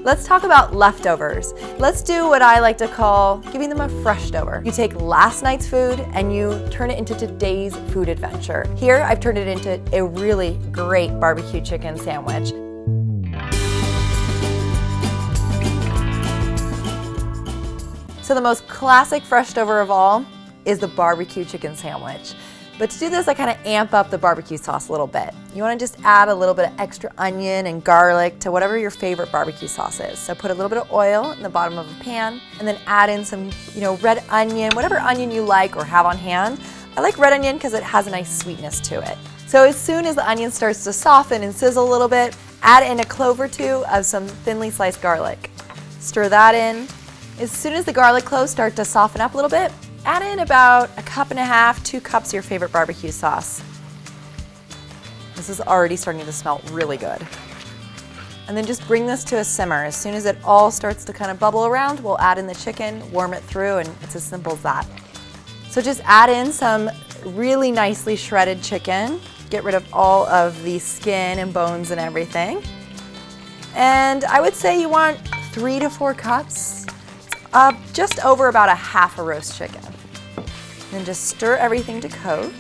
Let's talk about leftovers. Let's do what I like to call giving them a Freshedover. You take last night's food and you turn it into today's food adventure. Here, I've turned it into a really great barbecue chicken sandwich. So the most classic Freshedover of all is the barbecue chicken sandwich. But to do this, I kind of amp up the barbecue sauce a little bit. You want to just add a little bit of extra onion and garlic to whatever your favorite barbecue sauce is. So put a little bit of oil in the bottom of a pan and then add in some, red onion, whatever onion you like or have on hand. I like red onion because it has a nice sweetness to it. So as soon as the onion starts to soften and sizzle a little bit, add in a clove or two of some thinly sliced garlic. Stir that in. As soon as the garlic cloves start to soften up a little bit, add in about 1.5 cups, 2 cups of your favorite barbecue sauce. This is already starting to smell really good. And then just bring this to a simmer. As soon as it all starts to kind of bubble around, we'll add in the chicken, warm it through, and it's as simple as that. So just add in some really nicely shredded chicken. Get rid of all of the skin and bones and everything. And I would say you want 3 to 4 cups. Just over about 1/2 a roast chicken. Then just stir everything to coat.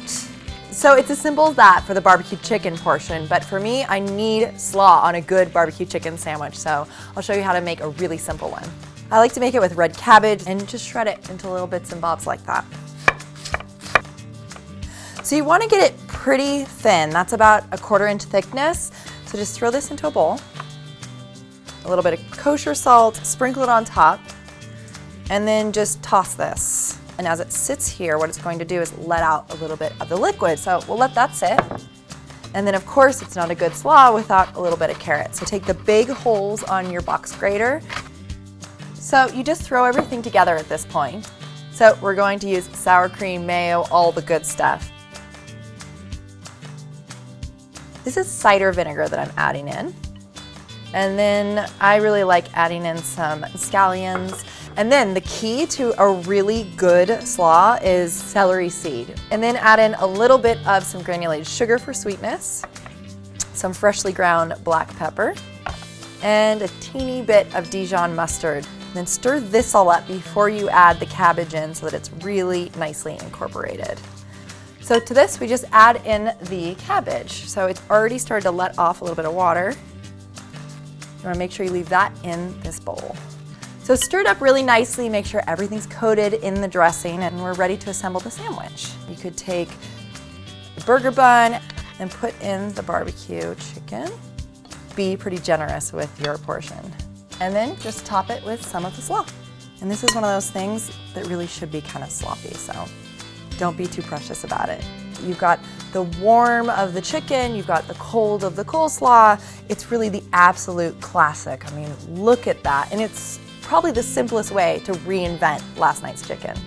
So it's as simple as that for the barbecue chicken portion, but for me, I need slaw on a good barbecue chicken sandwich, so I'll show you how to make a really simple one. I like to make it with red cabbage and just shred it into little bits and bobs like that. So you want to get it pretty thin. That's about 1/4 inch thickness. So just throw this into a bowl. A little bit of kosher salt, sprinkle it on top. And then just toss this. And as it sits here, what it's going to do is let out a little bit of the liquid. So we'll let that sit. And then of course, it's not a good slaw without a little bit of carrot. So take the big holes on your box grater. So you just throw everything together at this point. So we're going to use sour cream, mayo, all the good stuff. This is cider vinegar that I'm adding in. And then I really like adding in some scallions. And then the key to a really good slaw is celery seed. And then add in a little bit of some granulated sugar for sweetness, some freshly ground black pepper, and a teeny bit of Dijon mustard. And then stir this all up before you add the cabbage in so that it's really nicely incorporated. So to this, we just add in the cabbage. So it's already started to let off a little bit of water. You want to make sure you leave that in this bowl. So stir it up really nicely, make sure everything's coated in the dressing, and we're ready to assemble the sandwich. You could take a burger bun and put in the barbecue chicken. Be pretty generous with your portion. And then just top it with some of the slaw. And this is one of those things that really should be kind of sloppy, so don't be too precious about it. You've got the warm of the chicken, you've got the cold of the coleslaw. It's really the absolute classic. I mean, look at that. And it's probably the simplest way to reinvent last night's chicken.